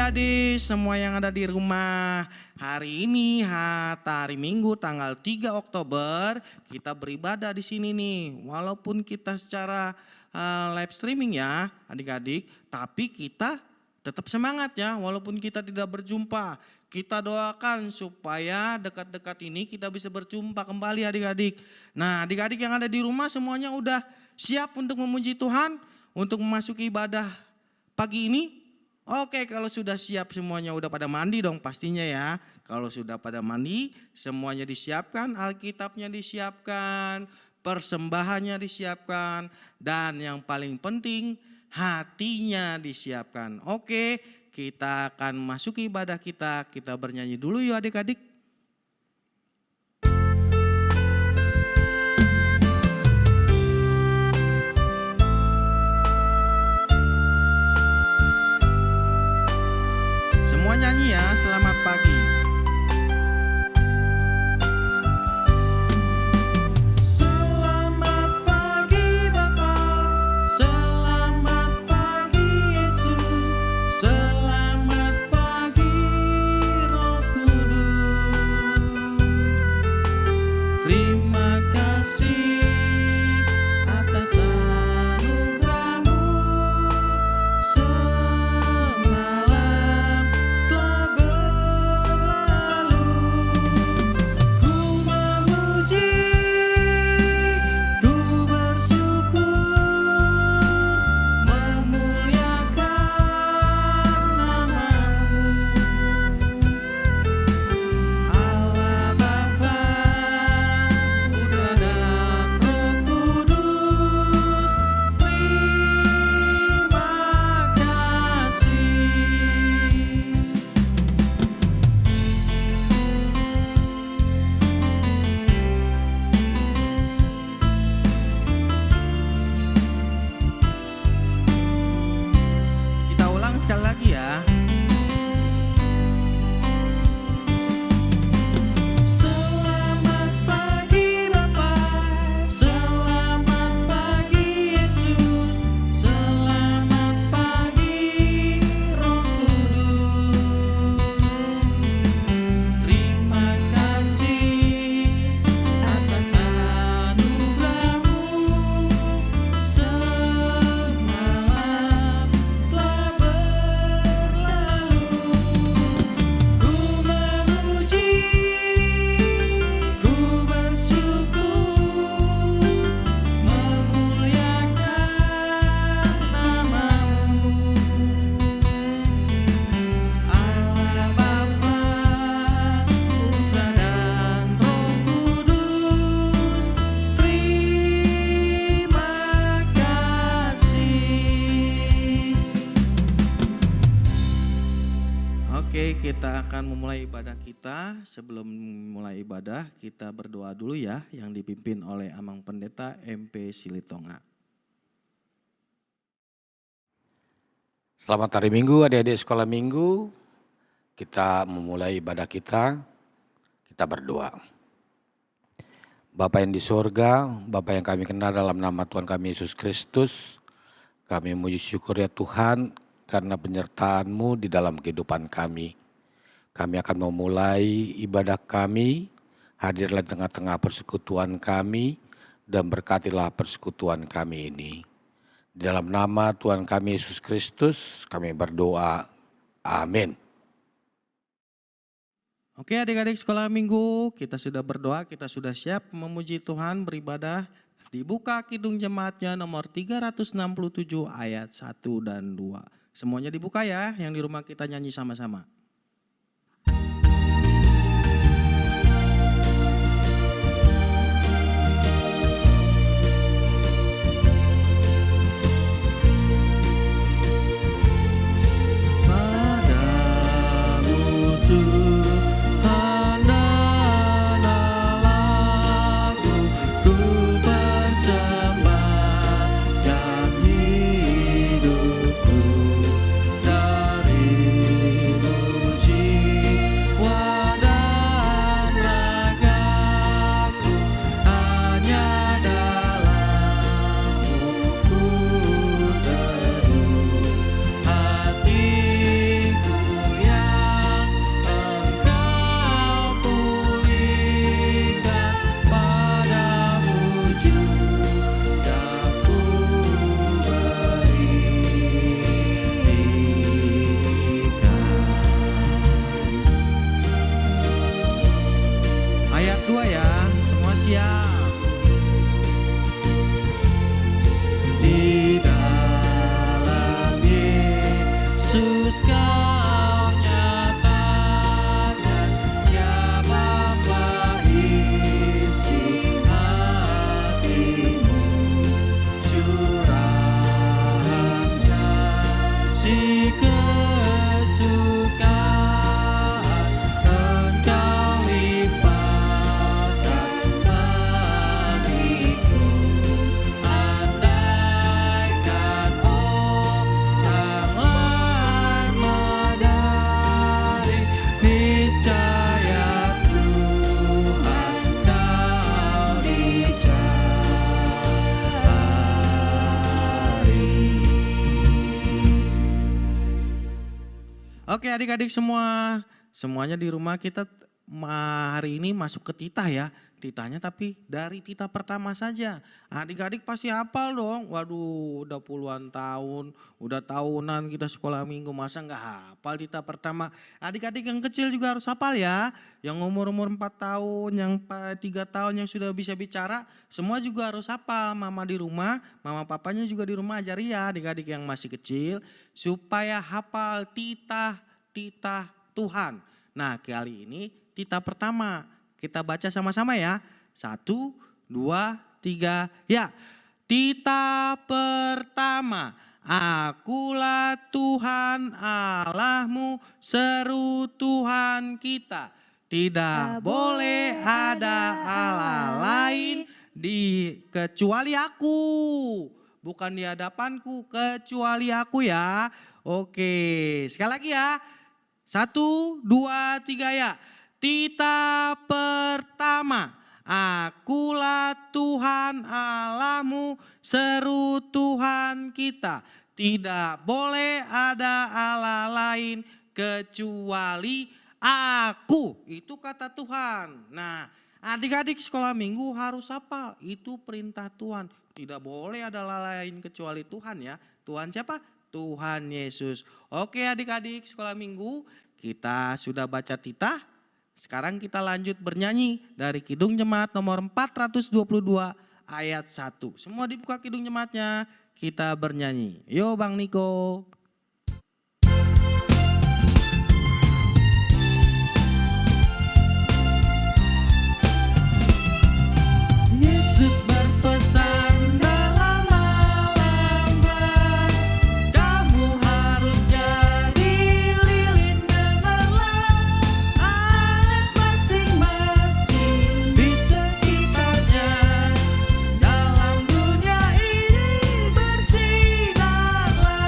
adik-adik semua yang ada di rumah. Hari ini hari Minggu tanggal 3 Oktober kita beribadah di sini nih. Walaupun kita secara live streaming ya adik-adik, tapi kita tetap semangat ya walaupun kita tidak berjumpa. Kita doakan supaya dekat-dekat ini kita bisa berjumpa kembali adik-adik. Nah adik-adik yang ada di rumah semuanya udah siap untuk memuji Tuhan, untuk memasuki ibadah pagi ini? Oke, kalau sudah siap semuanya udah pada mandi dong pastinya ya. Kalau sudah pada mandi semuanya disiapkan, Alkitabnya disiapkan, persembahannya disiapkan, dan yang paling penting hatinya disiapkan. Oke, kita akan masuki ibadah kita bernyanyi dulu yuk adik-adik. Semua nyanyi ya, selamat pagi. Selamat pagi Bapa, selamat pagi Yesus, selamat pagi Roh Kudus. Terima kasih atas anugerah-Mu. Semalam telah berlalu, ku memuji, ku bersyukur, memuliakan nama-Mu. Allah Bapa, Putra dan Roh Kudus, terima kasih. Kita ulang sekali lagi ya. Selamat pagi Bapa, selamat pagi Yesus, selamat pagi Roh Kudus. Terima kasih atas anugerah-Mu. Semalam telah berlalu, ku memuji, ku bersyukur, memuliakan nama-Mu. Allah Bapa, Putra dan Roh Kudus, terima kasih. Oke, kita akan memulai ibadah kita. Sebelum mulai ibadah, kita berdoa dulu ya, yang dipimpin oleh Amang Pendeta MP Silitonga. Selamat hari Minggu adik-adik sekolah Minggu. Kita memulai ibadah kita berdoa. Bapa yang di sorga, Bapa yang kami kenal dalam nama Tuhan kami Yesus Kristus, kami memuji syukur ya Tuhan karena penyertaan-Mu di dalam kehidupan kami. Kami akan memulai ibadah kami, hadirlah di tengah-tengah persekutuan kami dan berkatilah persekutuan kami ini. Di dalam nama Tuhan kami Yesus Kristus kami berdoa. Amin. Oke adik-adik sekolah minggu, kita sudah berdoa, kita sudah siap memuji Tuhan beribadah. Dibuka Kidung Jemaatnya nomor 367 ayat 1 dan 2. Semuanya dibuka ya, yang di rumah kita nyanyi sama-sama. Padamu Tuhan dan Allahku, ku persembahkan hidupku, darimu Ya. Di dalam Yesus kau nyatakan, ya Bapa isi hatimu, curahnya si kesukaan engkau limpahkan bagiku. Andaikan orang lain mencari, niscaya Tuhan kau dicari. Oke adik-adik semua, semuanya di rumah kita hari ini masuk ke titah ya. Titahnya tapi dari titah pertama saja. Adik-adik pasti hafal dong. Waduh udah puluhan tahun, udah tahunan kita sekolah minggu, masa nggak hafal titah pertama. Adik-adik yang kecil juga harus hafal ya. Yang umur-umur 4 tahun, yang 3 tahun yang sudah bisa bicara, semua juga harus hafal. Mama di rumah, mama papanya juga di rumah ajari ya adik-adik yang masih kecil supaya hafal titah Tuhan. Nah kali ini titah pertama kita baca sama-sama ya. 1, 2, 3 ya. Titah pertama. Akulah Tuhan Allahmu, seru Tuhan kita. Tidak boleh ada Allah lain kecuali aku. Bukan di hadapanku, kecuali aku ya. Oke, sekali lagi ya. 1, 2, 3 ya. Titah pertama. Akulah Tuhan Allahmu, seru Tuhan kita. Tidak boleh ada Allah lain kecuali aku. Itu kata Tuhan. Nah, adik-adik sekolah minggu harus hafal. Itu perintah Tuhan. Tidak boleh ada Allah lain kecuali Tuhan ya. Tuhan siapa? Tuhan Yesus. Oke adik-adik sekolah minggu, kita sudah baca titah. Sekarang kita lanjut bernyanyi dari Kidung Jemaat nomor 422 ayat 1. Semua dibuka Kidung Jemaatnya, kita bernyanyi. Yo Bang Niko. Yesus berpesan dalam malam, kamu harus jadi lilin gemerlap, alat masing-masing di sekitarnya. Dalam dunia ini bersinarlah.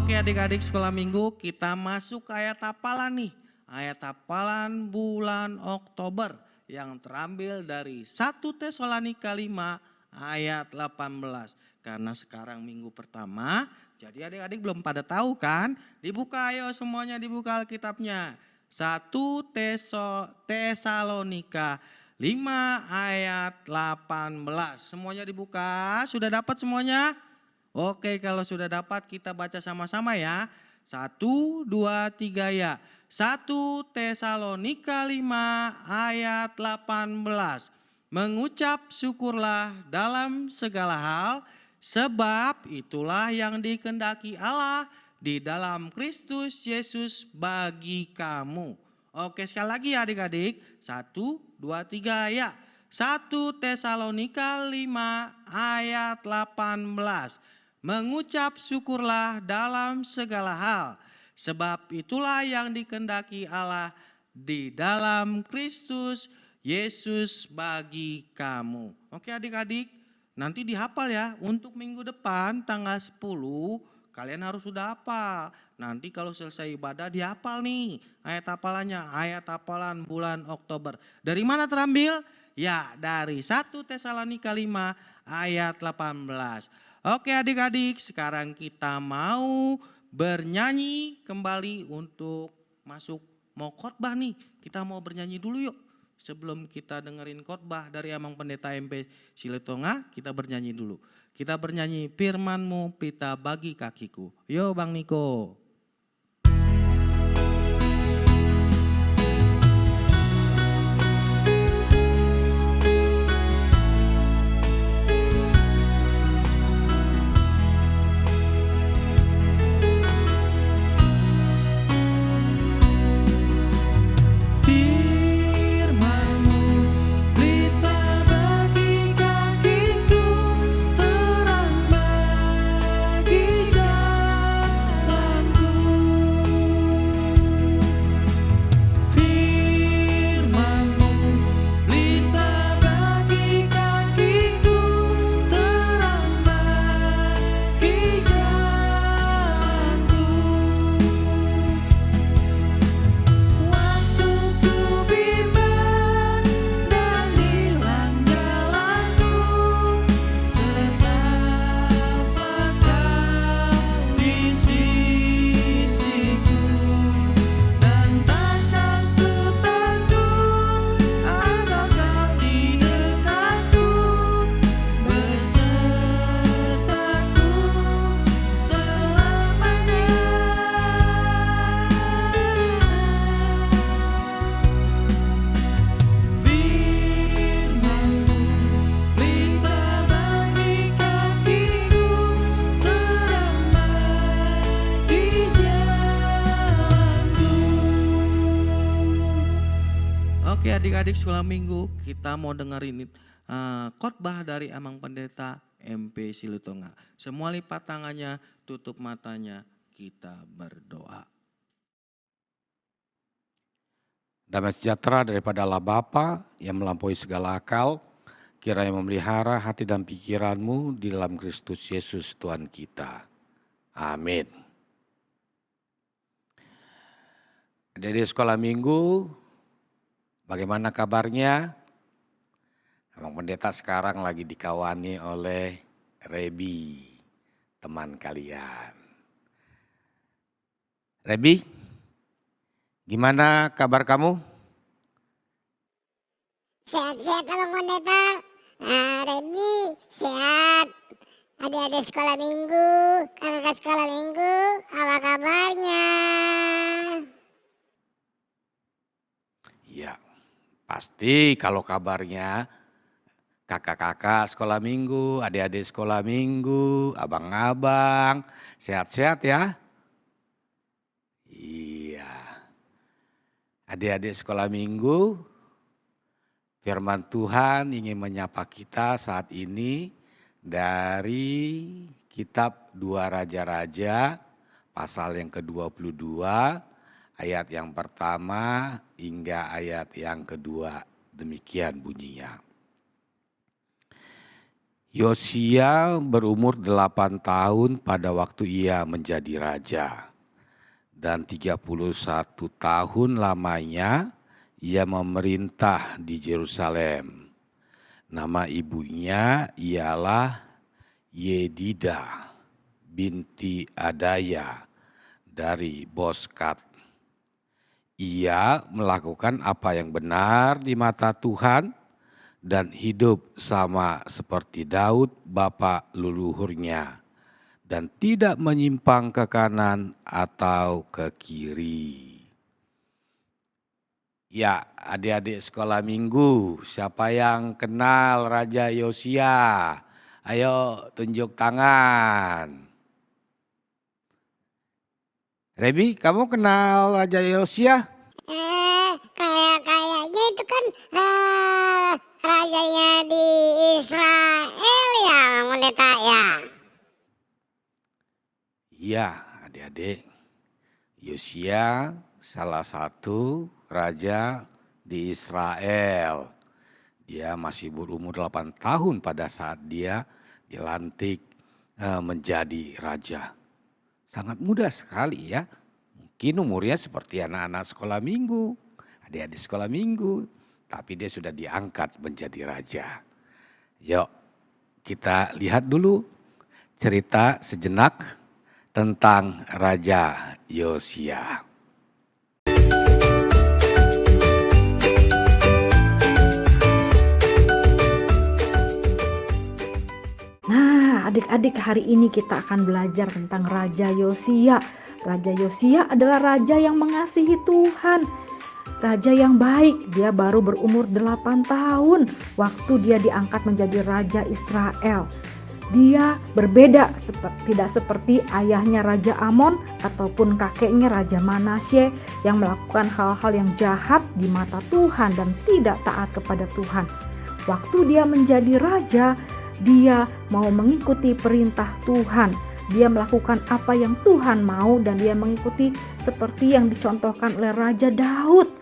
Oke adik-adik sekolah minggu, kita masuk ke ayat hafalan nih. Ayat hafalan bulan Oktober yang terambil dari 1 Tesalonika 5 ayat 18. Karena sekarang minggu pertama, jadi adik-adik belum pada tahu kan? Dibuka ayo semuanya, dibuka Alkitabnya. 1 Tesalonika 5 ayat 18. Semuanya dibuka, sudah dapat semuanya? Oke kalau sudah dapat kita baca sama-sama ya. 1, 2, 3 ya. 1 Tesalonika 5 ayat 18. Mengucap syukurlah dalam segala hal, sebab itulah yang dikehendaki Allah di dalam Kristus Yesus bagi kamu. Oke sekali lagi ya adik-adik. 1, 2, 3 ya. 1 Tesalonika 5 ayat 18. Mengucap syukurlah dalam segala hal, sebab itulah yang dikehendaki Allah di dalam Kristus Yesus bagi kamu. Oke adik-adik, nanti dihafal ya. Untuk minggu depan tanggal 10 kalian harus sudah hafal. Nanti kalau selesai ibadah dihafal nih ayat hafalannya. Ayat hafalan bulan Oktober. Dari mana terambil? Ya dari 1 Tesalonika 5 ayat 18. Oke adik-adik, sekarang kita mau bernyanyi kembali untuk masuk mau khotbah nih. Kita mau bernyanyi dulu yuk. Sebelum kita dengerin khotbah dari Amang Pendeta MP Siletonga, kita bernyanyi dulu. Kita bernyanyi firman-Mu pita bagi kakiku. Yo Bang Niko. Oke adik-adik sekolah minggu, kita mau dengerin khotbah dari Amang Pendeta MP Silutonga. Semua lipat tangannya, tutup matanya, kita berdoa. Damai sejahtera daripada Allah Bapa yang melampaui segala akal, kiranya memelihara hati dan pikiranmu di dalam Kristus Yesus Tuhan kita. Amin. Dari sekolah minggu, bagaimana kabarnya? Amang Pendeta sekarang lagi dikawani oleh Rebi, teman kalian. Rebi, gimana kabar kamu? Sehat-sehat Abang Pendeta. Rebi sehat. Adik-adik sekolah minggu, kakak sekolah minggu, apa kabarnya? Ya, pasti kalau kabarnya kakak-kakak sekolah minggu, adik-adik sekolah minggu, abang-abang, sehat-sehat ya? Iya. Adik-adik sekolah minggu, firman Tuhan ingin menyapa kita saat ini dari kitab 2 Raja-Raja pasal yang ke-22 ayat yang pertama hingga ayat yang kedua. Demikian bunyinya. Yosia berumur 8 tahun pada waktu ia menjadi raja. Dan 31 tahun lamanya ia memerintah di Yerusalem. Nama ibunya ialah Yedidah binti Adaya dari Boskat. Ia melakukan apa yang benar di mata Tuhan dan hidup sama seperti Daud bapa leluhurnya dan tidak menyimpang ke kanan atau ke kiri. Ya, adik-adik sekolah minggu, siapa yang kenal Raja Yosia? Ayo tunjuk tangan. Rebi, kamu kenal Raja Yosia? Kayaknya itu kan rajanya di Israel ya Bang Pendeta ya. Iya, adik-adik. Yosia salah satu raja di Israel. Dia masih berumur 8 tahun pada saat dia dilantik menjadi raja. Sangat muda sekali ya. Mungkin umurnya seperti anak-anak sekolah minggu, adik-adik sekolah minggu. Tapi dia sudah diangkat menjadi raja. Yuk kita lihat dulu cerita sejenak tentang Raja Yosia. Nah, adik-adik, hari ini kita akan belajar tentang Raja Yosia. Raja Yosia adalah raja yang mengasihi Tuhan. Raja yang baik, dia baru berumur 8 tahun waktu dia diangkat menjadi Raja Israel. Dia berbeda, tidak seperti ayahnya Raja Amon ataupun kakeknya Raja Manasye yang melakukan hal-hal yang jahat di mata Tuhan dan tidak taat kepada Tuhan. Waktu dia menjadi raja, dia mau mengikuti perintah Tuhan. Dia melakukan apa yang Tuhan mau dan dia mengikuti seperti yang dicontohkan oleh Raja Daud.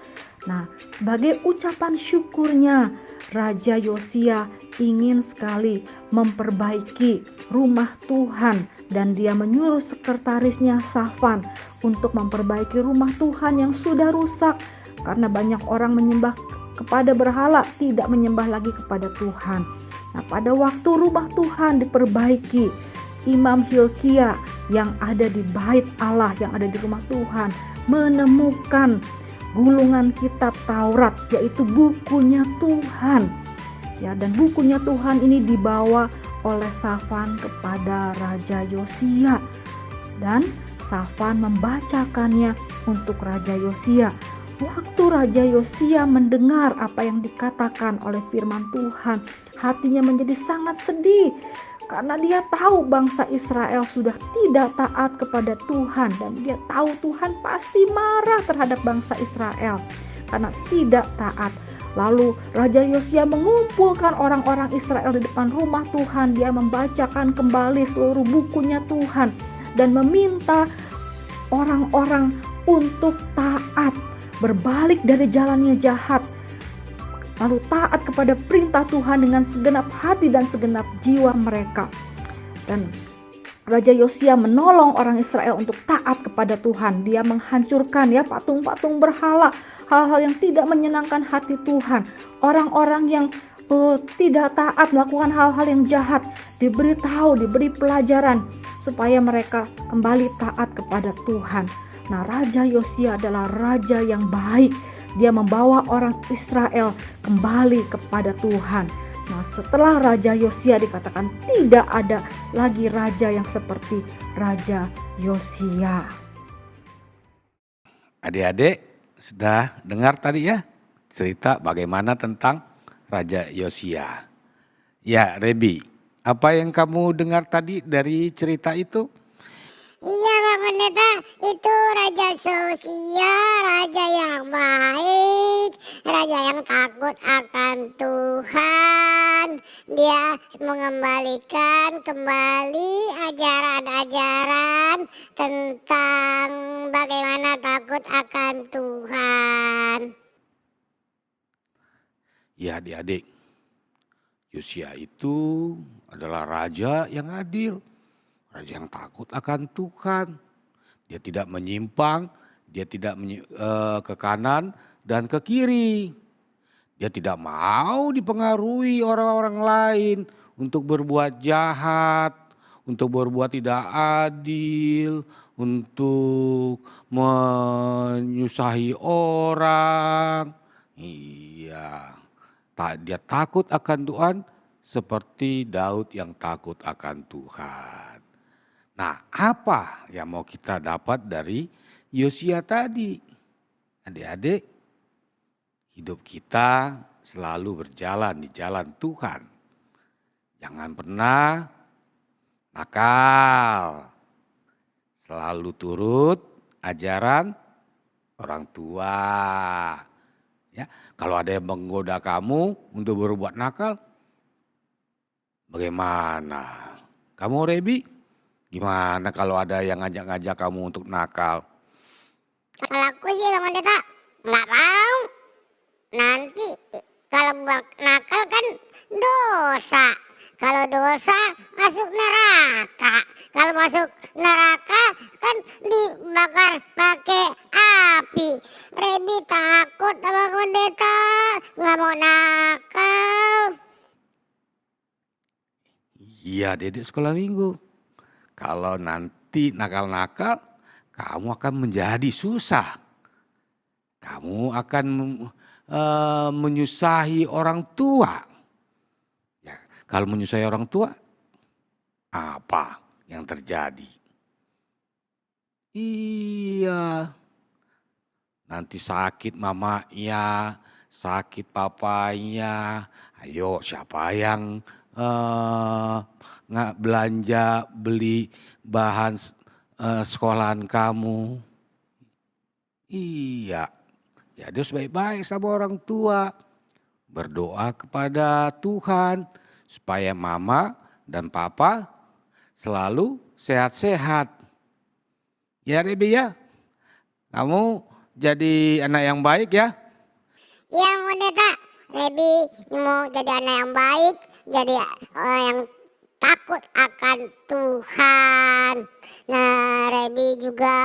Nah, sebagai ucapan syukurnya, Raja Yosia ingin sekali memperbaiki rumah Tuhan dan dia menyuruh sekretarisnya Safan untuk memperbaiki rumah Tuhan yang sudah rusak karena banyak orang menyembah kepada berhala, tidak menyembah lagi kepada Tuhan. Nah, pada waktu rumah Tuhan diperbaiki, Imam Hilkia yang ada di bait Allah, yang ada di rumah Tuhan, menemukan gulungan kitab Taurat, yaitu bukunya Tuhan. Ya, dan bukunya Tuhan ini dibawa oleh Safan kepada Raja Yosia. Dan Safan membacakannya untuk Raja Yosia. Waktu Raja Yosia mendengar apa yang dikatakan oleh firman Tuhan, hatinya menjadi sangat sedih karena dia tahu bangsa Israel sudah tidak taat kepada Tuhan dan dia tahu Tuhan pasti marah terhadap bangsa Israel karena tidak taat. Lalu Raja Yosia mengumpulkan orang-orang Israel di depan rumah Tuhan. Dia membacakan kembali seluruh bukunya Tuhan dan meminta orang-orang untuk taat, berbalik dari jalannya jahat, lalu taat kepada perintah Tuhan dengan segenap hati dan segenap jiwa mereka. Dan Raja Yosia menolong orang Israel untuk taat kepada Tuhan. Dia menghancurkan patung-patung berhala, hal-hal yang tidak menyenangkan hati Tuhan. Orang-orang yang tidak taat, melakukan hal-hal yang jahat, diberi pelajaran supaya mereka kembali taat kepada Tuhan. Nah, Raja Yosia adalah raja yang baik. Dia membawa orang Israel kembali kepada Tuhan. Nah, setelah Raja Yosia dikatakan tidak ada lagi raja yang seperti Raja Yosia. Adik-adik sudah dengar tadi ya cerita bagaimana tentang Raja Yosia. Ya, Rebi, apa yang kamu dengar tadi dari cerita itu? Iya Pak Pendeta, itu Raja Yosia, raja yang baik, raja yang takut akan Tuhan. Dia mengembalikan kembali ajaran-ajaran tentang bagaimana takut akan Tuhan. Ya adik-adik, Yosia itu adalah raja yang adil. Raja yang takut akan Tuhan. Dia tidak menyimpang, dia tidak ke kanan dan ke kiri. Dia tidak mau dipengaruhi orang-orang lain untuk berbuat jahat, untuk berbuat tidak adil, untuk menyusahi orang. Iya, dia takut akan Tuhan seperti Daud yang takut akan Tuhan. Nah, apa yang mau kita dapat dari Yosia tadi? Adik-adik, hidup kita selalu berjalan di jalan Tuhan. Jangan pernah nakal. Selalu turut ajaran orang tua. Ya, kalau ada yang menggoda kamu untuk berbuat nakal, bagaimana? Kamu, Rebi? Gimana kalau ada yang ngajak-ngajak kamu untuk nakal? Kalau aku sih Bang Pendeta nggak mau. Nanti kalau buat nakal kan dosa. Kalau dosa masuk neraka. Kalau masuk neraka kan dibakar pakai api. Rebi takut sama Pendeta, nggak mau nakal. Iya, Dedek sekolah minggu. Kalau nanti nakal-nakal, kamu akan menjadi susah. Kamu akan menyusahi orang tua. Ya, kalau menyusahi orang tua, apa yang terjadi? Iya, nanti sakit mamanya, sakit papanya. Ayo, siapa yang nggak belanja beli bahan sekolahan kamu? Iya, ya harus baik-baik sama orang tua. Berdoa kepada Tuhan supaya mama dan papa selalu sehat-sehat. Ya Rebi ya, kamu jadi anak yang baik ya. Ya Pendeta, Rebi mau jadi anak yang baik, jadi yang takut akan Tuhan. Nah, Rebi juga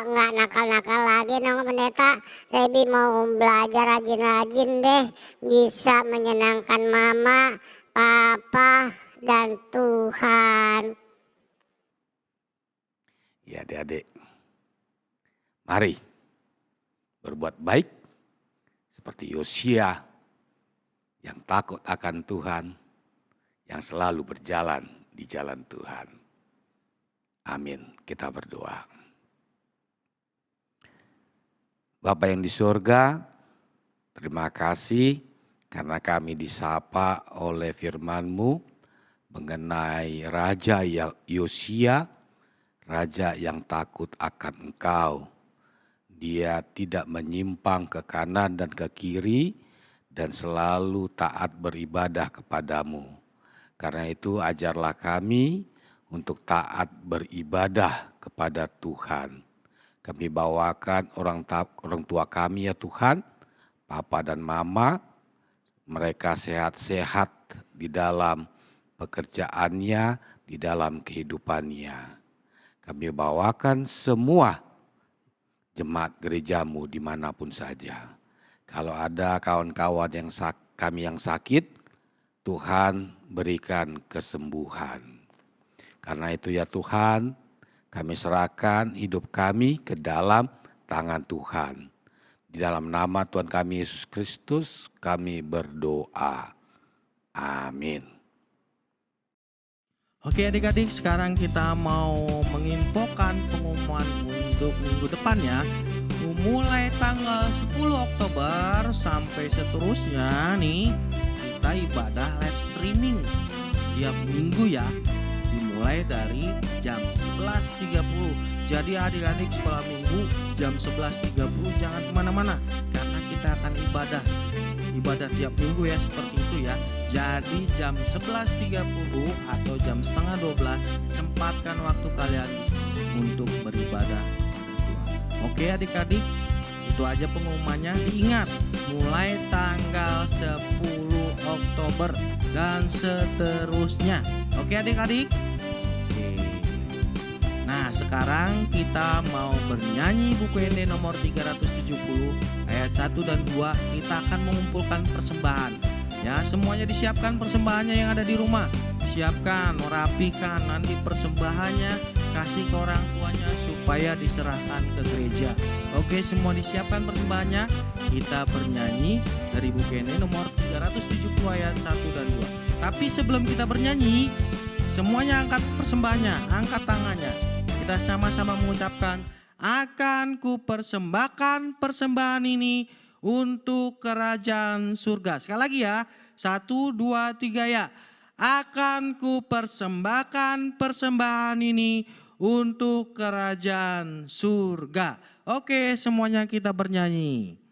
nggak nakal-nakal lagi dong Pendeta. Rebi mau belajar rajin-rajin deh, bisa menyenangkan mama, papa, dan Tuhan. Ya adik-adik, mari berbuat baik seperti Yosia yang takut akan Tuhan, yang selalu berjalan di jalan Tuhan. Amin. Kita berdoa. Bapa yang di surga, terima kasih karena kami disapa oleh firman-Mu mengenai Raja Yosia, Raja yang takut akan Engkau. Dia tidak menyimpang ke kanan dan ke kiri dan selalu taat beribadah kepadamu. Karena itu ajarlah kami untuk taat beribadah kepada Tuhan. Kami bawakan orang tua kami ya Tuhan, Papa dan Mama, mereka sehat-sehat di dalam pekerjaannya, di dalam kehidupannya. Kami bawakan semua jemaat gerejamu dimanapun saja. Kalau ada kawan-kawan kami yang sakit, Tuhan berikan kesembuhan. Karena itu ya Tuhan, kami serahkan hidup kami ke dalam tangan Tuhan. Di dalam nama Tuhan kami Yesus Kristus kami berdoa. Amin. Oke adik-adik, sekarang kita mau menginfokan pengumuman untuk minggu depan ya. Mulai tanggal 10 Oktober sampai seterusnya nih, kita ibadah live streaming tiap minggu ya. Dimulai dari jam 11.30. Jadi adik-adik sekolah minggu jam 11.30 jangan kemana-mana. Karena kita akan ibadah tiap minggu ya, seperti itu ya. Jadi jam 11.30 atau jam setengah 12 sempatkan waktu kalian untuk beribadah. Oke adik-adik, itu aja pengumumannya. Diingat, mulai tanggal 10 Oktober dan seterusnya. Oke adik-adik. Nah sekarang kita mau bernyanyi buku ND nomor 370 ayat 1 dan 2. Kita akan mengumpulkan persembahan. Ya semuanya disiapkan persembahannya yang ada di rumah. Siapkan, rapikan nanti persembahannya, kasih ke orang tuanya supaya diserahkan ke gereja. Oke semua disiapkan persembahannya. Kita bernyanyi dari buku ND nomor 370 ayat 1 dan 2. Tapi sebelum kita bernyanyi, semuanya angkat persembahannya, angkat tangannya. Kita sama-sama mengucapkan, akan ku persembahkan persembahan ini untuk kerajaan surga. Sekali lagi ya, 1, 2, 3 ya. Akan ku persembahkan persembahan ini untuk kerajaan surga. Oke, semuanya kita bernyanyi.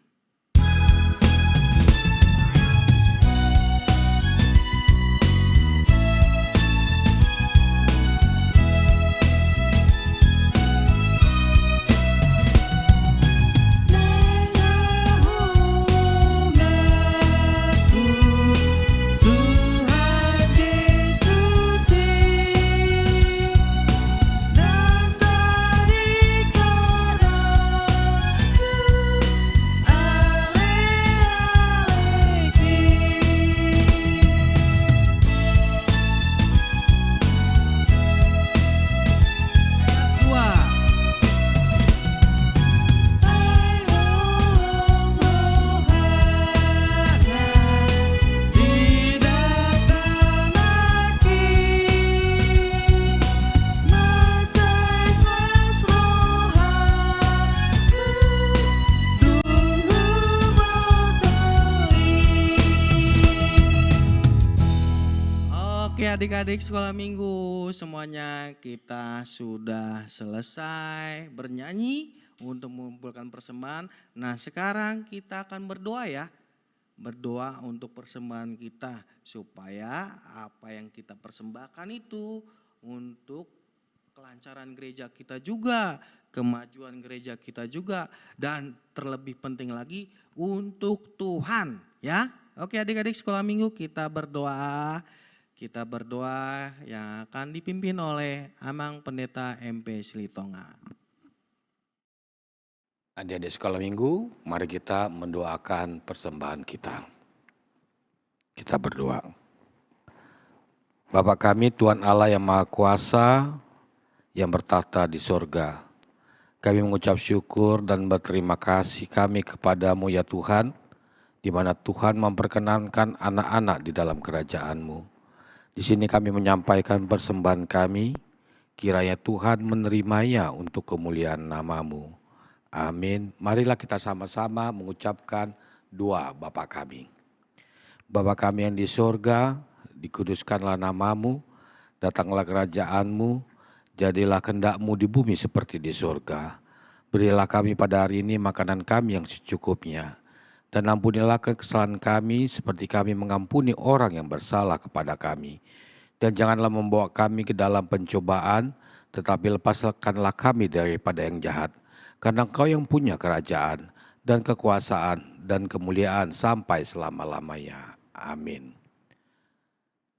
Oke adik-adik sekolah minggu, semuanya kita sudah selesai bernyanyi untuk mengumpulkan persembahan. Nah sekarang kita akan berdoa ya. Berdoa untuk persembahan kita supaya apa yang kita persembahkan itu untuk kelancaran gereja kita juga, kemajuan gereja kita juga, dan terlebih penting lagi untuk Tuhan ya. Oke adik-adik sekolah minggu, kita berdoa. Kita berdoa yang akan dipimpin oleh Amang Pendeta MP Silitonga. Adik-adik sekolah minggu, mari kita mendoakan persembahan kita. Kita berdoa. Bapa kami Tuhan Allah yang Maha Kuasa, yang bertahta di sorga. Kami mengucap syukur dan berterima kasih kami kepadamu ya Tuhan, di mana Tuhan memperkenankan anak-anak di dalam kerajaan-Mu. Di sini kami menyampaikan persembahan kami, kiranya Tuhan menerimanya untuk kemuliaan nama-Mu. Amin. Marilah kita sama-sama mengucapkan doa Bapa kami. Bapa kami yang di sorga, dikuduskanlah nama-Mu, datanglah kerajaan-Mu, jadilah kehendak-Mu di bumi seperti di sorga. Berilah kami pada hari ini makanan kami yang secukupnya, Dan ampunilah kesalahan kami seperti kami mengampuni orang yang bersalah kepada kami. Dan janganlah membawa kami ke dalam pencobaan, tetapi lepaskanlah kami daripada yang jahat. Karena Engkau yang punya kerajaan dan kekuasaan dan kemuliaan sampai selama-lamanya. Amin.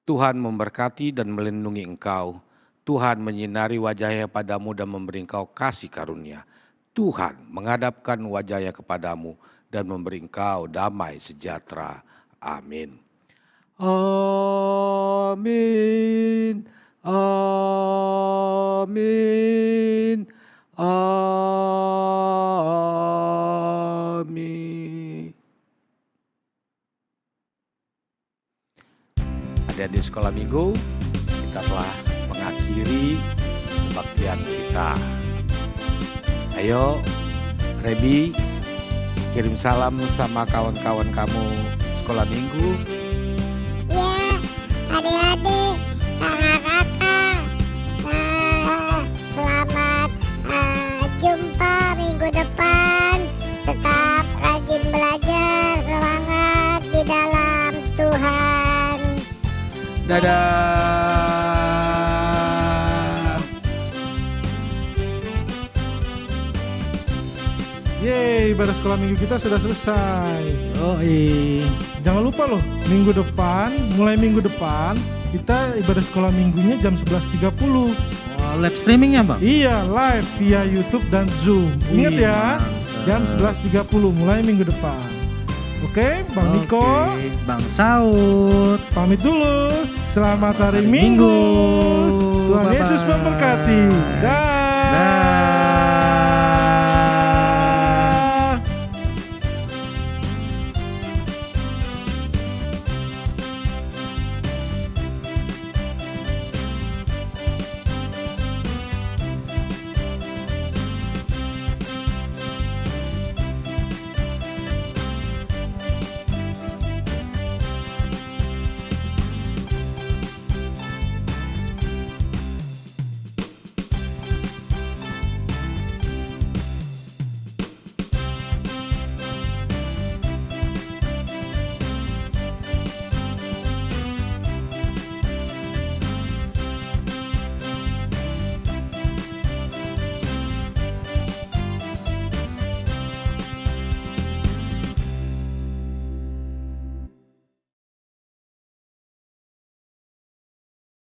Tuhan memberkati dan melindungi engkau. Tuhan menyinari wajahnya padamu dan memberi engkau kasih karunia. Tuhan menghadapkan wajahnya kepadamu dan memberi engkau damai sejahtera. Amin. Amin. Amin. Amin. Adik-adik sekolah minggu, kita telah mengakhiri kebaktian kita. Ayo, Rebi, kirim salam sama kawan-kawan kamu sekolah minggu. Ya, adik-adik, kakak-kakak, selamat jumpa minggu depan. Tetap rajin belajar, semangat di dalam Tuhan. Dadah. Yeay, ibadah sekolah minggu kita sudah selesai. Yoi. Jangan lupa loh, mulai minggu depan, kita ibadah sekolah minggunya jam 11.30. Oh, live streamingnya bang? Iya, live via YouTube dan Zoom. Ingat ya, jam 11.30 mulai minggu depan. Oke, Bang Niko, Oke, Bang Saud, pamit dulu. Selamat hari hari Minggu. Minggu. Tuhan Bye-bye. Yesus memberkati. Dah. Dah.